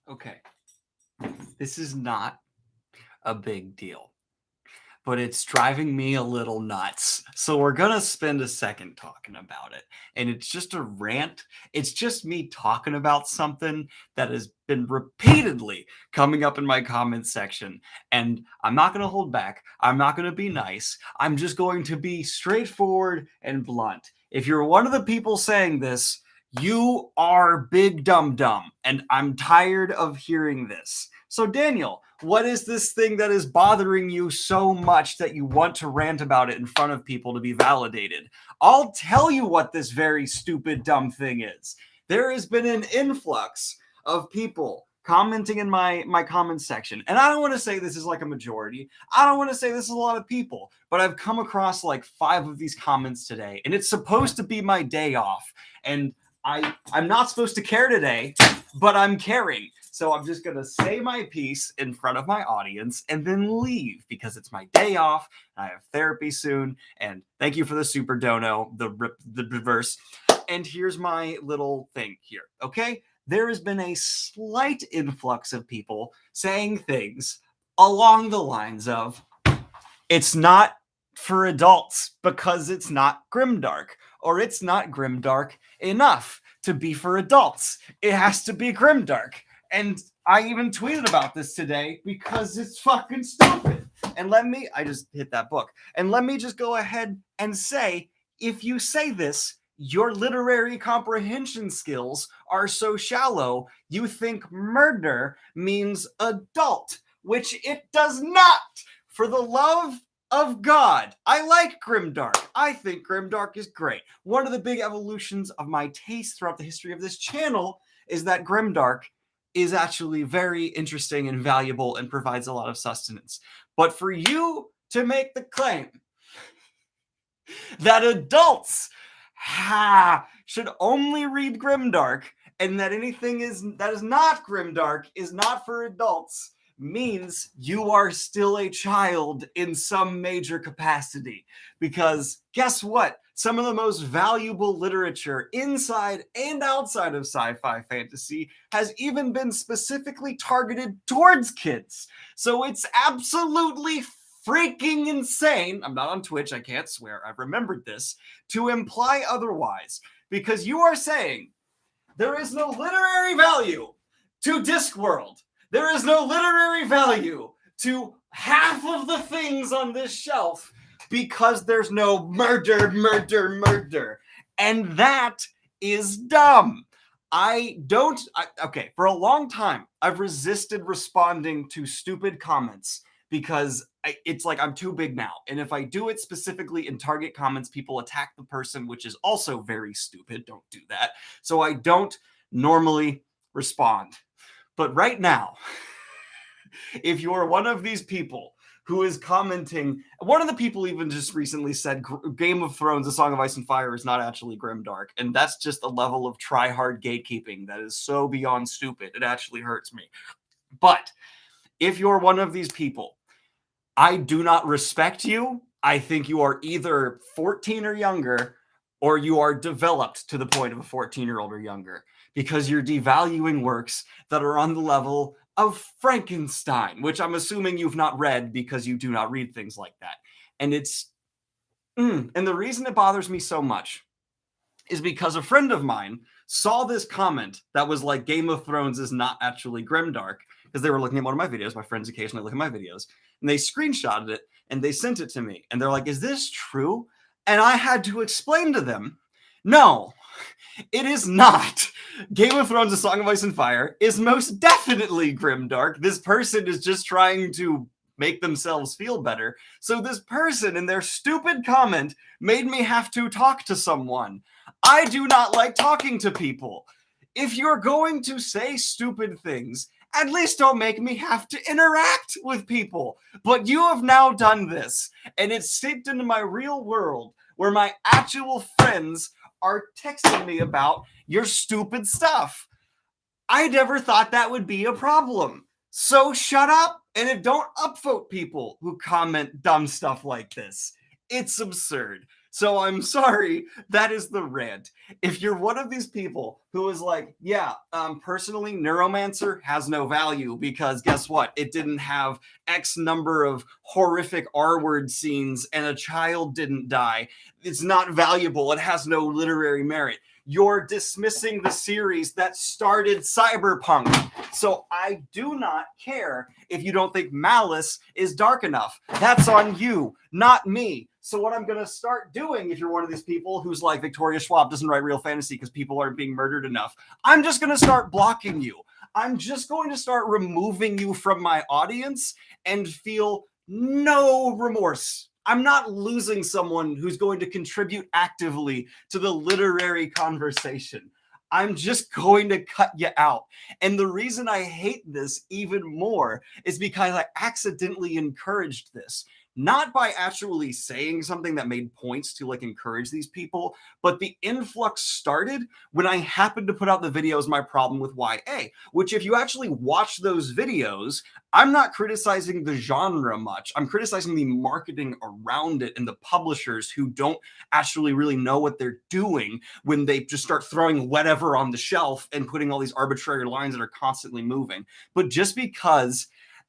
Okay, this is not a big deal, but it's driving me a little nuts. So we're gonna spend a second talking about it. And it's just a rant. It's just me talking about something that has been repeatedly coming up in my comment section. And I'm not gonna hold back. I'm not gonna be nice. I'm just going to be straightforward and blunt. If you're one of the people saying this, you are big dumb dumb, and I'm tired of hearing this. So, Daniel, what is this thing that is bothering you so much that you want to rant about it in front of people to be validated? I'll tell you what this very stupid, dumb thing is. There has been an influx of people commenting in my comment section. And I don't want to say this is like a majority. I don't want to say this is a lot of people. But I've come across like 5 of these comments today. And it's supposed to be my day off. And I'm not supposed to care today, but I'm caring. So I'm just going to say my piece in front of my audience and then leave because it's my day off. I have therapy soon. And thank you for the super dono, the reverse. And here's my little thing here, okay? There has been a slight influx of people saying things along the lines of, it's not for adults because it's not grimdark, or it's not grimdark enough to be for adults. It has to be grimdark. And I even tweeted about this today because it's fucking stupid. And I just hit that book. And let me just go ahead and say, if you say this, your literary comprehension skills are so shallow, you think murder means adult, which it does not. For the love of God, I like grimdark. I think grimdark is great. One of the big evolutions of my taste throughout the history of this channel is that grimdark is actually very interesting and valuable and provides a lot of sustenance. But for you to make the claim that adults should only read grimdark and that anything that is not grimdark is not for adults means you are still a child in some major capacity. Because guess what? Some of the most valuable literature inside and outside of sci-fi fantasy has even been specifically targeted towards kids. So it's absolutely freaking insane. I'm not on Twitch, I can't swear, I've remembered this, to imply otherwise. Because you are saying there is no literary value to Discworld. There is no literary value to half of the things on this shelf because there's no murder. And that is dumb. Okay, for a long time, I've resisted responding to stupid comments because it's like I'm too big now. And if I do it specifically in target comments, people attack the person, which is also very stupid. Don't do that. So I don't normally respond. But right now, if you're one of these people who is commenting, one of the people even just recently said Game of Thrones, A Song of Ice and Fire is not actually grimdark. And that's just a level of try-hard gatekeeping that is so beyond stupid. It actually hurts me. But if you're one of these people, I do not respect you. I think you are either 14 or younger, or you are developed to the point of a 14-year-old or younger, because you're devaluing works that are on the level of Frankenstein, which I'm assuming you've not read because you do not read things like that. And and the reason it bothers me so much is because a friend of mine saw this comment that was like, Game of Thrones is not actually grimdark, because they were looking at one of my videos. My friends occasionally look at my videos, and they screenshotted it and they sent it to me. And they're like, is this true? And I had to explain to them, no, it is not. Game of Thrones, A Song of Ice and Fire is most definitely grimdark. This person is just trying to make themselves feel better. So this person in their stupid comment made me have to talk to someone. I do not like talking to people. If you're going to say stupid things, at least don't make me have to interact with people. But you have now done this, and it's seeped into my real world where my actual friends are texting me about your stupid stuff. I never thought that would be a problem. So shut up and don't upvote people who comment dumb stuff like this. It's absurd. So I'm sorry, that is the rant. If you're one of these people who is like, yeah, personally, Neuromancer has no value because guess what? It didn't have X number of horrific R-word scenes and a child didn't die. It's not valuable. It has no literary merit. You're dismissing the series that started Cyberpunk. So I do not care if you don't think Malice is dark enough. That's on you, not me. So what I'm going to start doing, if you're one of these people who's like, Victoria Schwab doesn't write real fantasy because people aren't being murdered enough, I'm just going to start blocking you. I'm just going to start removing you from my audience and feel no remorse. I'm not losing someone who's going to contribute actively to the literary conversation. I'm just going to cut you out. And the reason I hate this even more is because I accidentally encouraged this. Not by actually saying something that made points to like encourage these people, but the influx started when I happened to put out the videos My Problem with YA, which if you actually watch those videos, I'm not criticizing the genre much. I'm criticizing the marketing around it and the publishers who don't actually really know what they're doing when they just start throwing whatever on the shelf and putting all these arbitrary lines that are constantly moving. But just because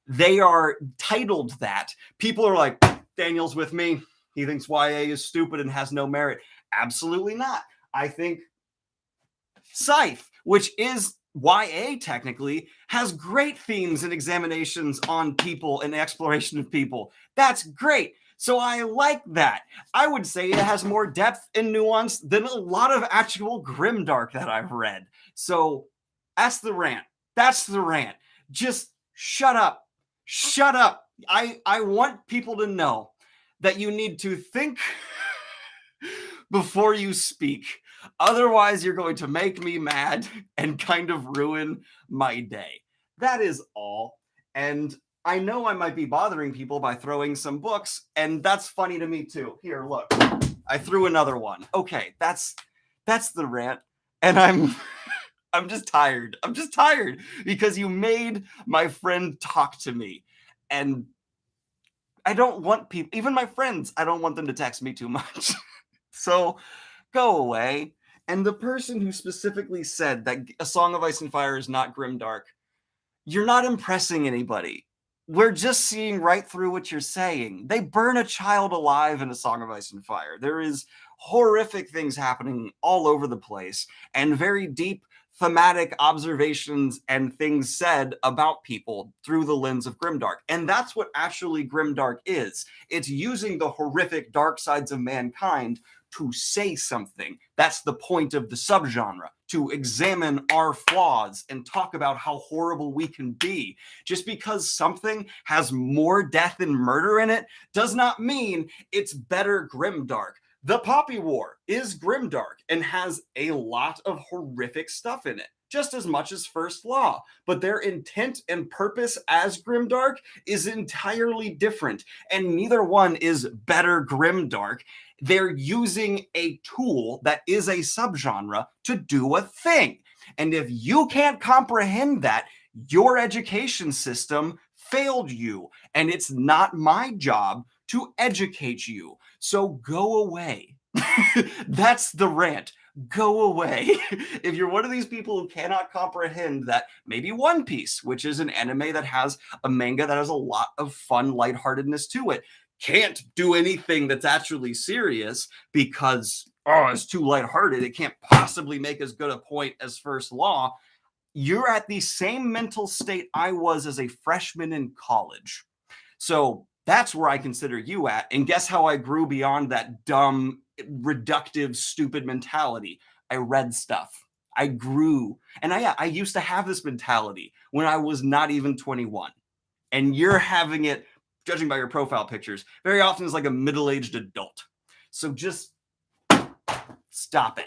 they are titled that, people are like, Daniel's with me. He thinks YA is stupid and has no merit. Absolutely not. I think Scythe, which is YA technically, has great themes and examinations on people and exploration of people. That's great. So I like that. I would say it has more depth and nuance than a lot of actual grimdark that I've read. So that's the rant. That's the rant. Just shut up. Shut up. I want people to know that you need to think before you speak. Otherwise, you're going to make me mad and kind of ruin my day. That is all. And I know I might be bothering people by throwing some books, and that's funny to me too. Here, look. I threw another one. Okay, that's the rant. And I'm just tired. I'm just tired because you made my friend talk to me. And I don't want people, even my friends, I don't want them to text me too much. So go away. And the person who specifically said that A Song of Ice and Fire is not grimdark, you're not impressing anybody. We're just seeing right through what you're saying. They burn a child alive in A Song of Ice and Fire. There is horrific things happening all over the place and very deep thematic observations and things said about people through the lens of grimdark. And that's what actually grimdark is. It's using the horrific dark sides of mankind to say something. That's the point of the subgenre, to examine our flaws and talk about how horrible we can be. Just because something has more death and murder in it does not mean it's better grimdark. The Poppy War is grimdark and has a lot of horrific stuff in it, just as much as First Law. But their intent and purpose as grimdark is entirely different, and neither one is better grimdark. They're using a tool that is a subgenre to do a thing. And if you can't comprehend that, your education system failed you, and it's not my job to educate you. So go away. That's the rant. Go away. If you're one of these people who cannot comprehend that maybe One Piece, which is an anime that has a manga that has a lot of fun lightheartedness to it, can't do anything that's actually serious because, oh, it's too lighthearted. It can't possibly make as good a point as First Law. You're at the same mental state I was as a freshman in college. So that's where I consider you at. And guess how I grew beyond that dumb, reductive, stupid mentality? I read stuff. I grew. And I used to have this mentality when I was not even 21. And you're having it, judging by your profile pictures, very often as like a middle-aged adult. So just stop it.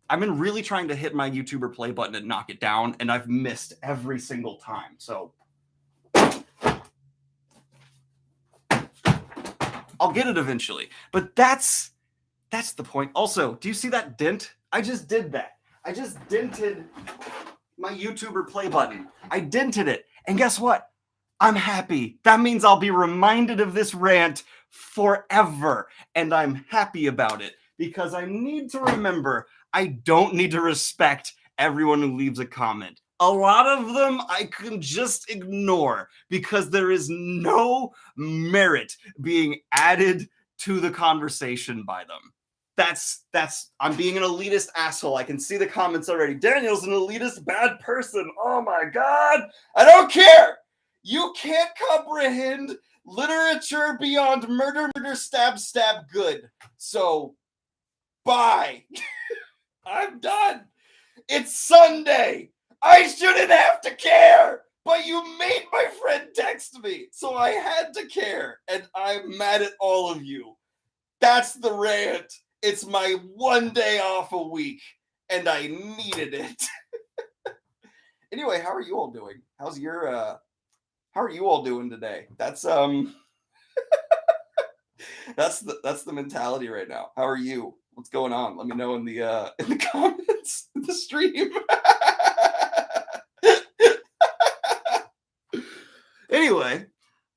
I've been really trying to hit my YouTuber play button and knock it down, and I've missed every single time. So I'll get it eventually. But that's the point. Also, do you see that dent? I just did that. I just dented my YouTuber play button. I dented it. And guess what? I'm happy. That means I'll be reminded of this rant forever. And I'm happy about it because I need to remember I don't need to respect everyone who leaves a comment. A lot of them I can just ignore because there is no merit being added to the conversation by them. That's I'm being an elitist asshole. I can see the comments already. Daniel's an elitist bad person. Oh my god. I don't care. You can't comprehend literature beyond murder, murder, stab, stab, good. So, bye. I'm done. It's Sunday. I shouldn't have to care. But you made my friend text me. So I had to care. And I'm mad at all of you. That's the rant. It's my one day off a week. And I needed it. Anyway, how are you all doing? How's your how are you all doing today? That's that's the mentality right now. How are you? What's going on? Let me know in the comments of the stream. Anyway,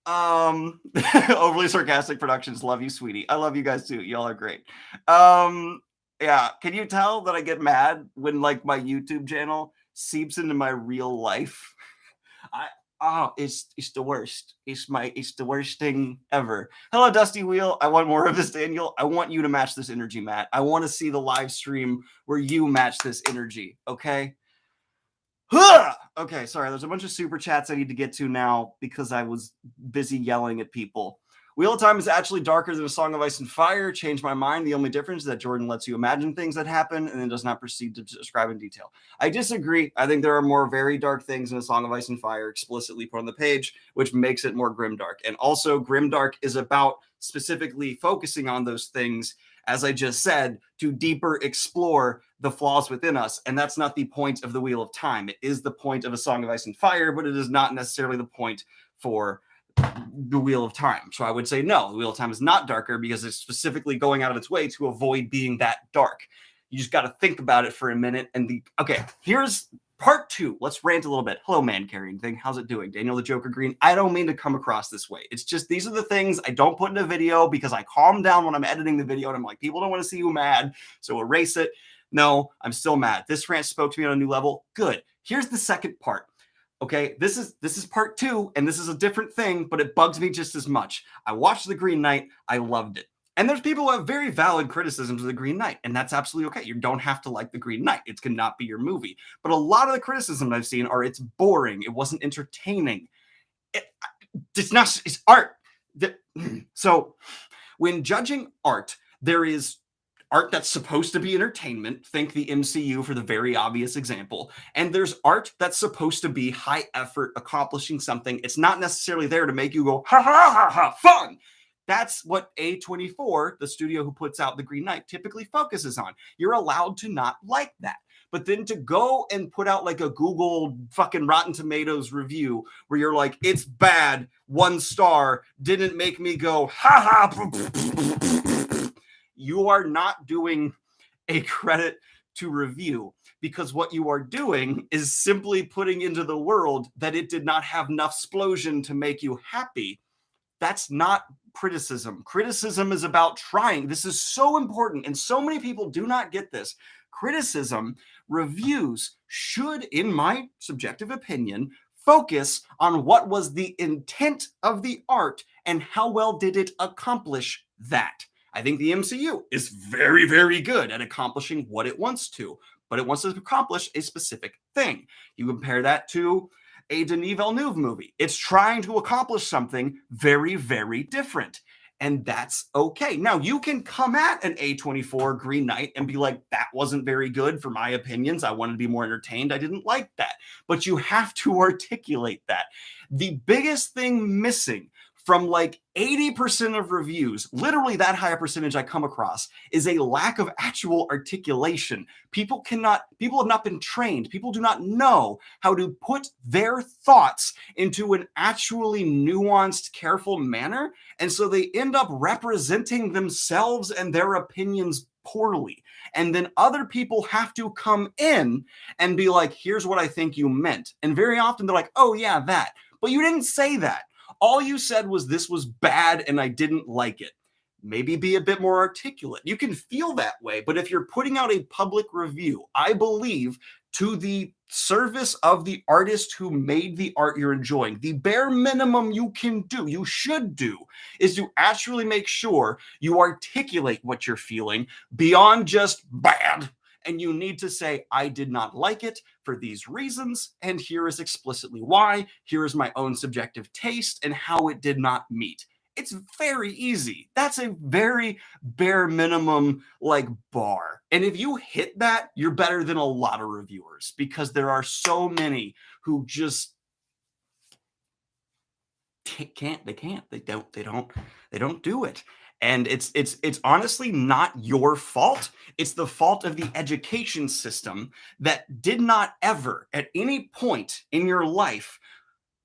overly sarcastic productions. Love you, sweetie. I love you guys too. Y'all are great. Yeah, can you tell that I get mad when like my YouTube channel seeps into my real life? It's the worst. It's the worst thing ever. Hello, Dusty Wheel. I want more of this, Daniel. I want you to match this energy, Matt. I want to see the live stream where you match this energy. Okay. Okay, sorry. There's a bunch of super chats I need to get to now because I was busy yelling at people. Wheel of Time is actually darker than A Song of Ice and Fire. Changed my mind. The only difference is that Jordan lets you imagine things that happen and then does not proceed to describe in detail. I disagree. I think there are more very dark things in A Song of Ice and Fire explicitly put on the page, which makes it more grimdark. And also, grimdark is about specifically focusing on those things, as I just said, to deeper explore the flaws within us. And that's not the point of the Wheel of Time. It is the point of A Song of Ice and Fire, but it is not necessarily the point for the Wheel of Time. So I would say no, the Wheel of Time is not darker because it's specifically going out of its way to avoid being that dark. You just got to think about it for a minute. And okay, here's part 2. Let's rant a little bit. Hello, man carrying thing. How's it doing? Daniel the Joker Greene. I don't mean to come across this way. It's just these are the things I don't put in a video because I calm down when I'm editing the video and I'm like, people don't want to see you mad, so erase it. No, I'm still mad. This rant spoke to me on a new level. Good. Here's the second part. Okay, this is part 2, and this is a different thing, but it bugs me just as much. I watched The Green Knight. I loved it. And there's people who have very valid criticisms of The Green Knight, and that's absolutely okay. You don't have to like The Green Knight. It cannot be your movie. But a lot of the criticisms I've seen are it's boring. It wasn't entertaining. It's art. So when judging art, there is art that's supposed to be entertainment. Think the MCU for the very obvious example. And there's art that's supposed to be high effort, accomplishing something. It's not necessarily there to make you go, ha ha ha ha, fun. That's what A24, the studio who puts out The Green Knight, typically focuses on. You're allowed to not like that. But then to go and put out like a Google fucking Rotten Tomatoes review where you're like, it's bad, 1 star, didn't make me go, ha ha. You are not doing a credit to review because what you are doing is simply putting into the world that it did not have enough explosion to make you happy. That's not criticism. Criticism is about trying. This is so important, and so many people do not get this. Criticism, reviews should, in my subjective opinion, focus on what was the intent of the art and how well did it accomplish that. I think the MCU is very, very good at accomplishing what it wants to, but it wants to accomplish a specific thing. You compare that to a Denis Villeneuve movie. It's trying to accomplish something very, very different. And that's okay. Now, you can come at an A24 Green Knight and be like, that wasn't very good for my opinions. I wanted to be more entertained. I didn't like that. But you have to articulate that. The biggest thing missing from like 80% of reviews, literally that high a percentage I come across, is a lack of actual articulation. People have not been trained. People do not know how to put their thoughts into an actually nuanced, careful manner. And so they end up representing themselves and their opinions poorly. And then other people have to come in and be like, here's what I think you meant. And very often they're like, oh yeah, that. But you didn't say that. All you said was this was bad and I didn't like it. Maybe be a bit more articulate. You can feel that way, but if you're putting out a public review, I believe to the service of the artist who made the art you're enjoying, the bare minimum you can do, you should do, is to actually make sure you articulate what you're feeling beyond just bad. And you need to say, I did not like it for these reasons, and here is explicitly why. Here is my own subjective taste and how it did not meet. It's very easy. That's a very bare minimum like bar. And if you hit that, you're better than a lot of reviewers because there are so many who just they don't do it. And it's honestly not your fault. It's the fault of the education system that did not ever at any point in your life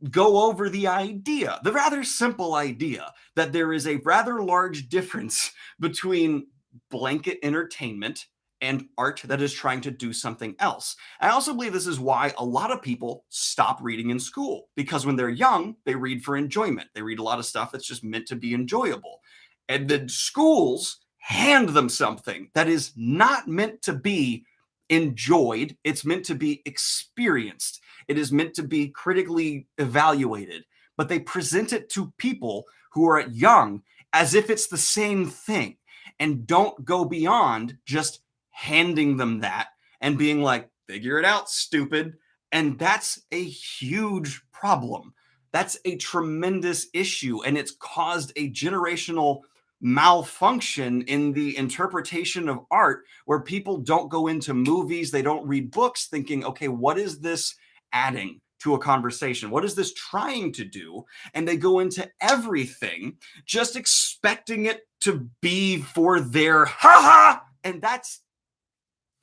go over the idea, the rather simple idea that there is a rather large difference between blanket entertainment and art that is trying to do something else. I also believe this is why a lot of people stop reading in school, because when they're young, they read for enjoyment. They read a lot of stuff that's just meant to be enjoyable. And then schools hand them something that is not meant to be enjoyed. It's meant to be experienced. It is meant to be critically evaluated, but they present it to people who are young as if it's the same thing and don't go beyond just handing them that and being like, figure it out, stupid. And that's a huge problem. That's a tremendous issue. And it's caused a generational malfunction in the interpretation of art where people don't go into movies, they don't read books thinking, okay, what is this adding to a conversation? What is this trying to do? And they go into everything just expecting it to be for their haha. And that's,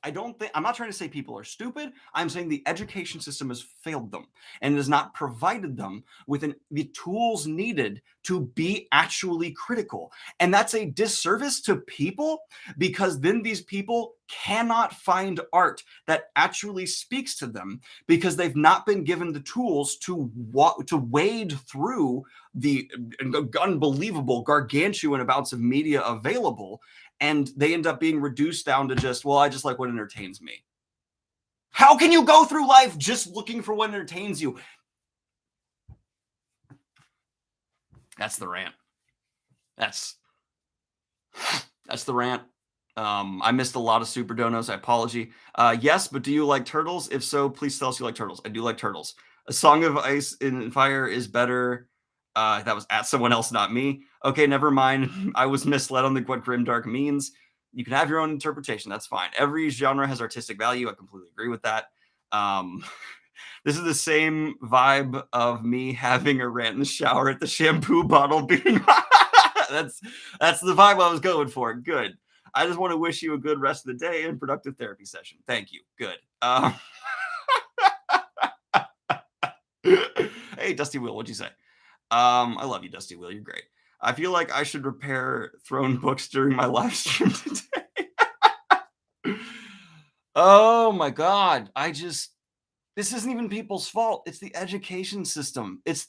I'm not trying to say people are stupid. I'm saying the education system has failed them and has not provided them with the tools needed to be actually critical. And that's a disservice to people because then these people cannot find art that actually speaks to them because they've not been given the tools to wade through the unbelievable gargantuan amounts of media available. And they end up being reduced down to just, well, I just like what entertains me. How can you go through life just looking for what entertains you? That's the rant. That's the rant. I missed a lot of super donos. I apologize. Yes, but do you like turtles? If so, please tell us you like turtles. I do like turtles. A Song of Ice and Fire is better. That was at someone else, not me. Okay, never mind. I was misled on what grimdark means. You can have your own interpretation. That's fine. Every genre has artistic value. I completely agree with that. This is the same vibe of me having a rant in the shower at the shampoo bottle being. That's the vibe I was going for. Good. I just want to wish you a good rest of the day and productive therapy session. Thank you. Good. Hey, Dusty Wheel, what'd you say? I love you, Dusty Wheel. You're great. I feel like I should repair thrown books during my live stream today. Oh my God. This isn't even people's fault. It's the education system. That's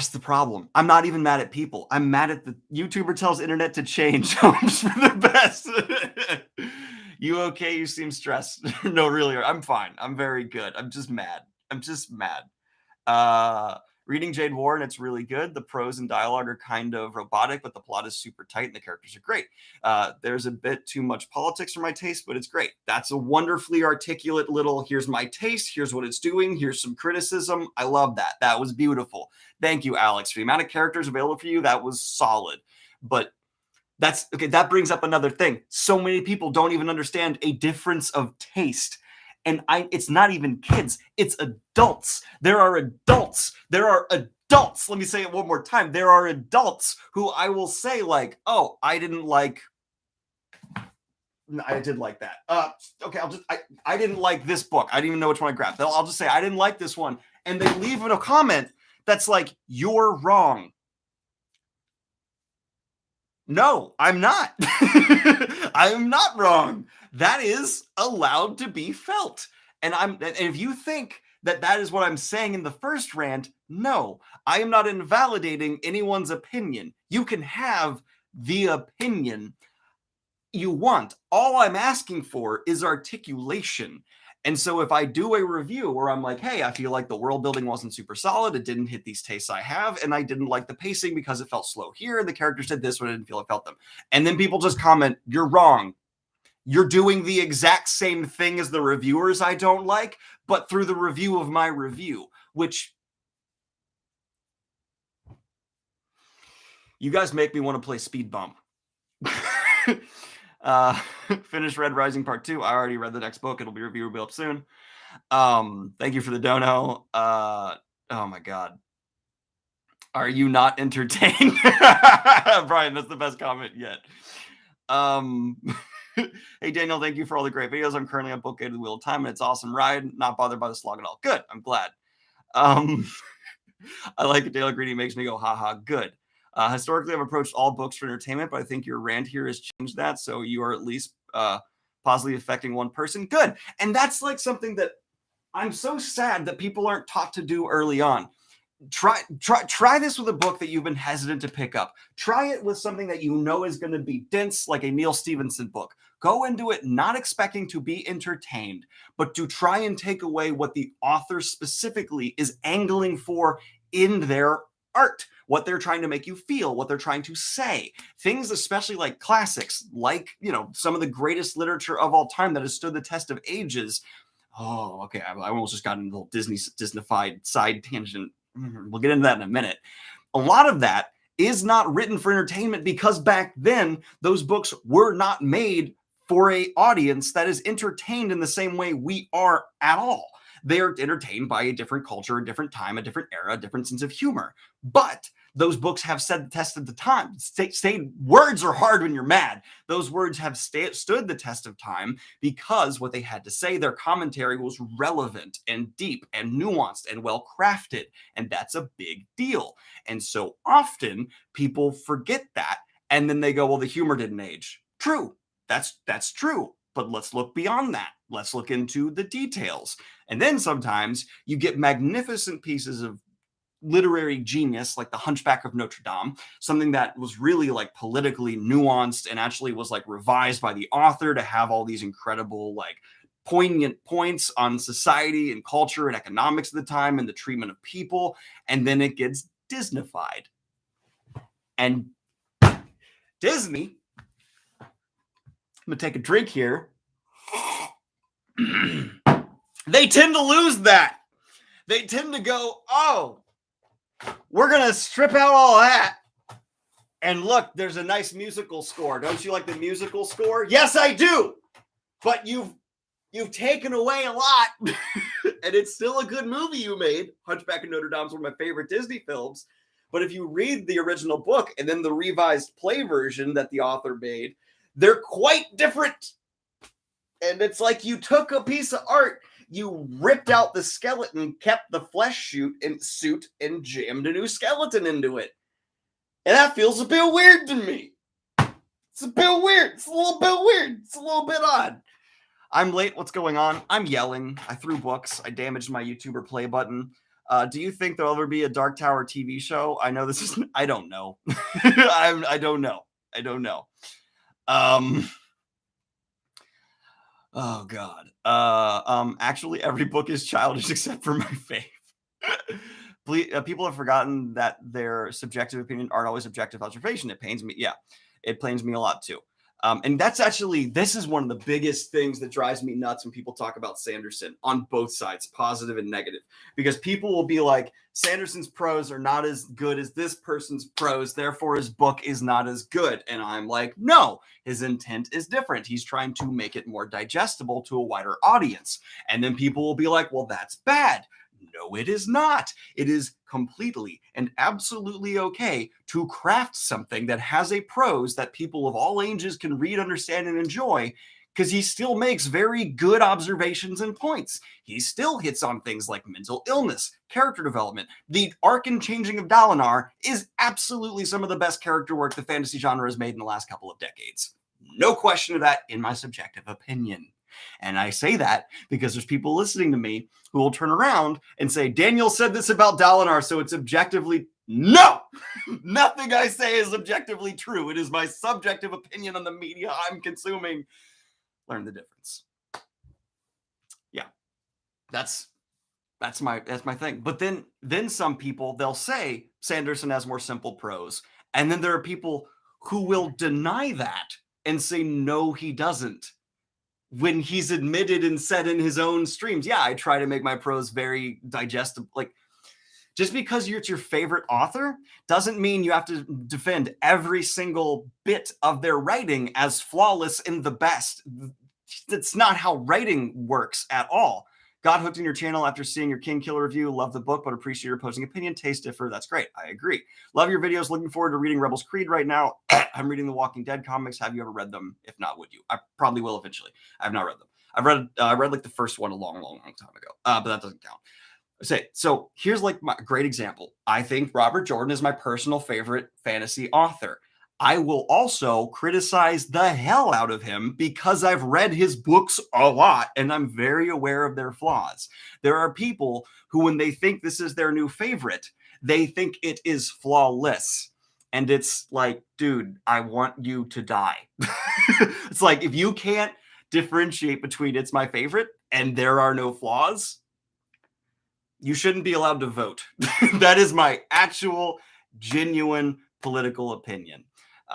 the problem. I'm not even mad at people. I'm mad at the YouTuber tells internet to change. Hopes for the best. You okay? You seem stressed. No, really. I'm fine. I'm very good. I'm just mad. Reading Jade War, and it's really good. The prose and dialogue are kind of robotic, but the plot is super tight and the characters are great. There's a bit too much politics for my taste, but it's great. That's a wonderfully articulate little, here's my taste, here's what it's doing, here's some criticism. I love that. That was beautiful. Thank you, Alex. For the amount of characters available for you, that was solid. But that's okay. That brings up another thing. So many people don't even understand a difference of taste. And it's not even kids, it's adults. There are adults. Let me say it one more time. There are adults who I will say like, oh, I did like that. Okay, I didn't like this book. I didn't even know which one I grabbed. I'll just say, I didn't like this one. And they leave in a comment that's like, you're wrong. No, I'm not. I'm not wrong. That is allowed to be felt. And if you think that is what I'm saying in the first rant. No, I am not invalidating anyone's opinion. You can have the opinion you want. All I'm asking for is articulation. And so if I do a review where I'm like, hey, I feel like the world building wasn't super solid, it didn't hit these tastes I have, and I didn't like the pacing because it felt slow here, and the characters did this when I didn't feel I felt them. And then people just comment, you're wrong. You're doing the exact same thing as the reviewers I don't like, but through the review of my review, which you guys make me want to play Speed Bump. Finish Red Rising Part 2. I already read the next book. It'll be reviewable up soon. Thank you for the dono. Oh my God. Are you not entertained? Brian, that's the best comment yet. Hey, Daniel, thank you for all the great videos. I'm currently on Book 8 of the Wheel of Time, and it's an awesome ride. Not bothered by the slog at all. Good. I'm glad. I like it. Dale Greene makes me go, haha, good. Historically, I've approached all books for entertainment, but I think your rant here has changed that. So you are at least positively affecting one person. Good. And that's like something that I'm so sad that people aren't taught to do early on. Try this with a book that you've been hesitant to pick up. Try it with something that you know is going to be dense, like a Neil Stephenson book. Go into it not expecting to be entertained, but to try and take away what the author specifically is angling for in their art, what they're trying to make you feel, what they're trying to say. Things especially like classics, like, you know, some of the greatest literature of all time that has stood the test of ages. Oh, okay. I almost just got into a little Disney-fied side tangent. We'll get into that in a minute. A lot of that is not written for entertainment because back then those books were not made for an audience that is entertained in the same way we are at all. They are entertained by a different culture, a different time, a different era, a different sense of humor. But those books have stood the test of the time. Words are hard when you're mad. Those words have stood the test of time because what they had to say, their commentary was relevant and deep and nuanced and well crafted. And that's a big deal. And so often people forget that. And then they go, well, the humor didn't age. True. That's true. But let's look beyond that. Let's look into the details. And then sometimes you get magnificent pieces of literary genius, like The Hunchback of Notre Dame, something that was really like politically nuanced and actually was like revised by the author to have all these incredible, like poignant points on society and culture and economics of the time and the treatment of people. And then it gets Disneyfied. And Disney, I'm going to take a drink here. They tend to lose that. They tend to go, oh, we're going to strip out all that. And look, there's a nice musical score. Don't you like the musical score? Yes, I do. But you've taken away a lot. And it's still a good movie you made. Hunchback of Notre Dame is one of my favorite Disney films. But if you read the original book and then the revised play version that the author made, they're quite different. And it's like you took a piece of art, you ripped out the skeleton, kept the flesh suit, and jammed a new skeleton into it. And that feels a bit weird to me. It's a bit weird. It's a little bit weird. It's a little bit odd. I'm late. What's going on? I'm yelling. I threw books. I damaged my YouTuber play button. Do you think there'll ever be a Dark Tower TV show? I know this is... I don't know. I don't know. I don't know. Oh God. Actually, every book is childish except for my faith. People have forgotten that their subjective opinion aren't always objective observation. It pains me. Yeah, it pains me a lot too. And that's actually, this is one of the biggest things that drives me nuts when people talk about Sanderson on both sides, positive and negative, because people will be like, Sanderson's prose are not as good as this person's prose, therefore his book is not as good. And I'm like, no, his intent is different. He's trying to make it more digestible to a wider audience. And then people will be like, well, that's bad. No, it is not. It is completely and absolutely okay to craft something that has a prose that people of all ages can read, understand, and enjoy, because he still makes very good observations and points. He still hits on things like mental illness, character development. The arc and changing of Dalinar is absolutely some of the best character work the fantasy genre has made in the last couple of decades. No question of that, in my subjective opinion. And I say that because there's people listening to me who will turn around and say, Daniel said this about Dalinar, so it's objectively no. Nothing I say is objectively true. It is my subjective opinion on the media I'm consuming. Learn the difference. Yeah, that's my thing. But then some people, they'll say Sanderson has more simple prose, and then there are people who will deny that and say no, he doesn't, when he's admitted and said in his own streams, yeah, I try to make my prose very digestible. Like, just because it's your favorite author doesn't mean you have to defend every single bit of their writing as flawless and the best. That's not how writing works at all. Got hooked in your channel after seeing your King Killer review. Love the book, but appreciate your opposing opinion. Taste differ. That's great. I agree. Love your videos. Looking forward to reading Rebels Creed right now. I'm reading the Walking Dead comics. Have you ever read them? If not, would you? I probably will eventually. I've not read them. I read like the first one a long time ago, but that doesn't count. So here's like my great example. I think Robert Jordan is my personal favorite fantasy author. I will also criticize the hell out of him because I've read his books a lot and I'm very aware of their flaws. There are people who, when they think this is their new favorite, they think it is flawless. And it's like, dude, I want you to die. It's like, if you can't differentiate between it's my favorite and there are no flaws, you shouldn't be allowed to vote. That is my actual, genuine political opinion.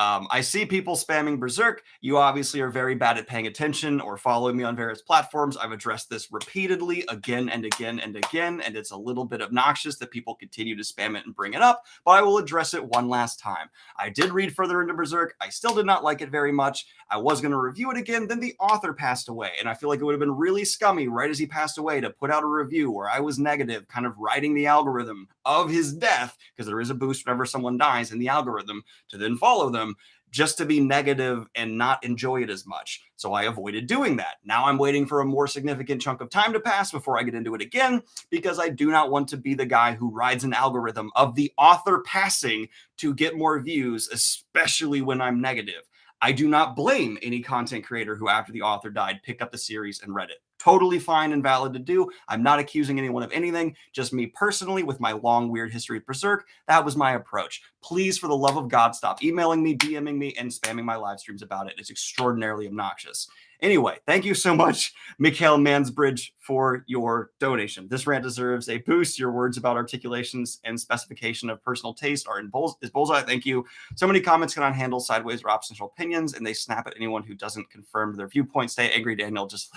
I see people spamming Berserk. You obviously are very bad at paying attention or following me on various platforms. I've addressed this repeatedly again and again and again, and it's a little bit obnoxious that people continue to spam it and bring it up, but I will address it one last time. I did read further into Berserk. I still did not like it very much. I was going to review it again, then the author passed away, and I feel like it would have been really scummy right as he passed away to put out a review where I was negative, kind of writing the algorithm of his death, because there is a boost whenever someone dies in the algorithm, to then follow them, just to be negative and not enjoy it as much. So I avoided doing that. Now I'm waiting for a more significant chunk of time to pass before I get into it again, because I do not want to be the guy who rides an algorithm of the author passing to get more views, especially when I'm negative. I do not blame any content creator who, after the author died, picked up the series and read it. Totally fine and valid to do. I'm not accusing anyone of anything. Just me personally, with my long, weird history of Berserk, that was my approach. Please, for the love of God, stop emailing me, DMing me, and spamming my live streams about it. It's extraordinarily obnoxious. Anyway, thank you so much, Mikhail Mansbridge, for your donation. This rant deserves a boost. Your words about articulations and specification of personal taste are is bullseye. Thank you. So many comments cannot handle sideways or oppositional opinions, and they snap at anyone who doesn't confirm their viewpoint. Stay angry, Daniel. Just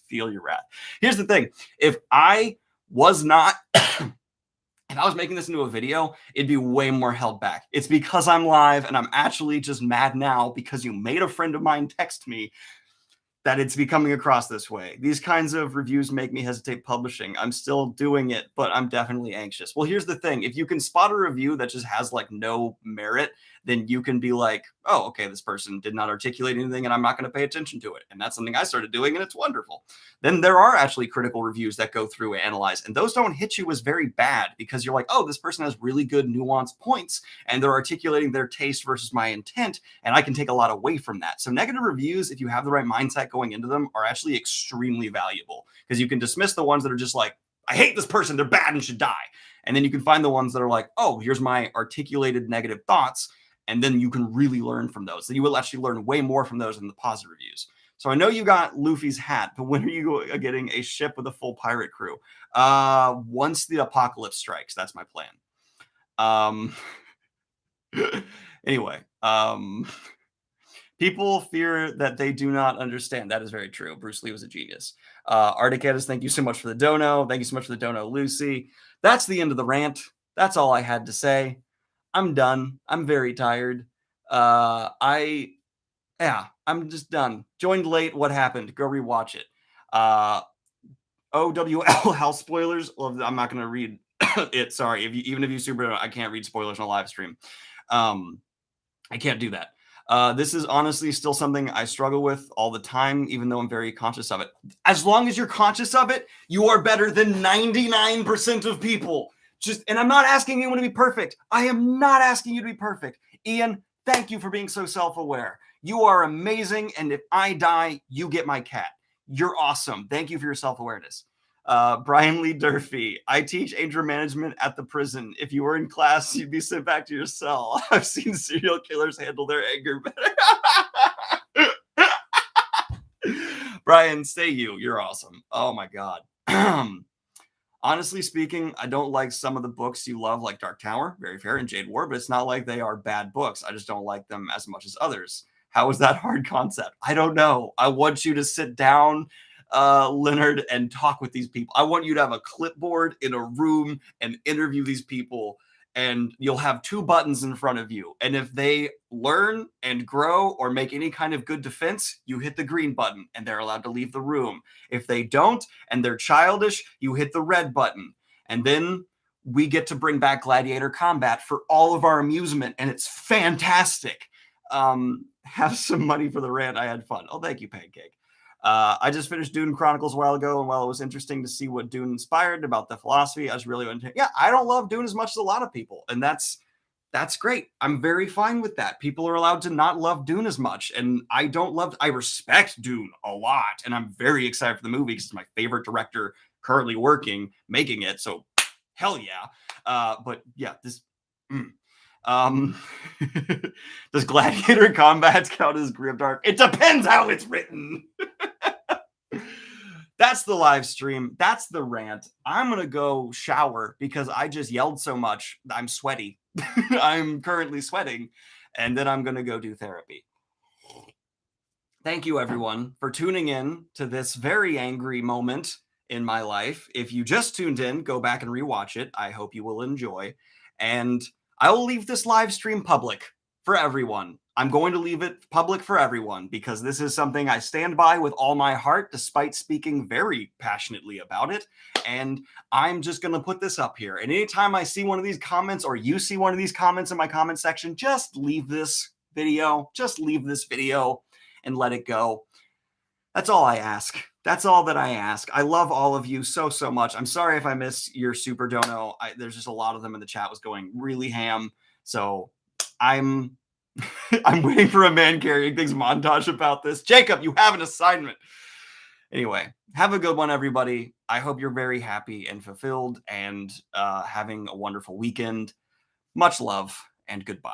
feel your wrath. Here's the thing. If I was not... If I was making this into a video, it'd be way more held back. It's because I'm live and I'm actually just mad now because you made a friend of mine text me that it's becoming across this way. These kinds of reviews make me hesitate publishing. I'm still doing it, but I'm definitely anxious. Well, here's the thing. If you can spot a review that just has like no merit, then you can be like, oh, okay, this person did not articulate anything and I'm not going to pay attention to it. And that's something I started doing and it's wonderful. Then there are actually critical reviews that go through and analyze, and those don't hit you as very bad because you're like, oh, this person has really good nuanced points and they're articulating their taste versus my intent, and I can take a lot away from that. So negative reviews, if you have the right mindset going into them, are actually extremely valuable because you can dismiss the ones that are just like, I hate this person, they're bad and should die. And then you can find the ones that are like, oh, here's my articulated negative thoughts. And then you can really learn from those. So you will actually learn way more from those than the positive reviews. So I know you got Luffy's hat, but when are you getting a ship with a full pirate crew? Once the apocalypse strikes, that's my plan. Anyway, people fear that they do not understand. That is very true. Bruce Lee was a genius. Articatus, thank you so much for the dono. Thank you so much for the dono, Lucy. That's the end of the rant. That's all I had to say. I'm done. I'm very tired. I'm just done. Joined late. What happened? Go rewatch it. OWL house spoilers. Well, I'm not going to read it. Sorry. Even if you super, I can't read spoilers on a live stream. I can't do that. This is honestly still something I struggle with all the time, even though I'm very conscious of it. As long as you're conscious of it, you are better than 99% of people. And I'm not asking anyone to be perfect. I am not asking you to be perfect. Ian, thank you for being so self-aware. You are amazing, and if I die, you get my cat. You're awesome. Thank you for your self-awareness. Brian Lee Durfee, I teach anger management at the prison. If you were in class, you'd be sent back to your cell. I've seen serial killers handle their anger better. Brian, stay you. You're awesome. Oh my God. Honestly speaking, I don't like some of the books you love, like Dark Tower, very fair, and Jade War, but it's not like they are bad books. I just don't like them as much as others. How is that hard concept? I don't know. I want you to sit down, Leonard, and talk with these people. I want you to have a clipboard in a room and interview these people, and you'll have two buttons in front of you. And if they learn and grow or make any kind of good defense, you hit the green button and they're allowed to leave the room. If they don't and they're childish, you hit the red button. And then we get to bring back gladiator combat for all of our amusement, and it's fantastic. Have some money for the rant. I had fun. Oh, thank you, Pancake. I just finished Dune Chronicles a while ago, and while it was interesting to see what Dune inspired about the philosophy, I was really into. Yeah, I don't love Dune as much as a lot of people, and that's great. I'm very fine with that. People are allowed to not love Dune as much, and I respect Dune a lot, and I'm very excited for the movie because it's my favorite director currently making it. So, hell yeah. But yeah, this. Does gladiator combat count as grimdark? It depends how it's written. That's the live stream. That's the rant. I'm going to go shower because I just yelled so much. I'm sweaty. I'm currently sweating. And then I'm going to go do therapy. Thank you, everyone, for tuning in to this very angry moment in my life. If you just tuned in, go back and rewatch it. I hope you will enjoy. And I will leave this live stream public for everyone. I'm going to leave it public for everyone because this is something I stand by with all my heart, despite speaking very passionately about it. And I'm just going to put this up here. And anytime I see one of these comments or you see one of these comments in my comment section, just leave this video. Just leave this video and let it go. That's all I ask. That's all that I ask. I love all of you so, so much. I'm sorry if I miss your super dono. There's just a lot of them in the chat was going really ham. So I'm waiting for a man carrying things montage about this. Jacob, you have an assignment. Anyway, have a good one, everybody. I hope you're very happy and fulfilled and having a wonderful weekend. Much love and goodbye.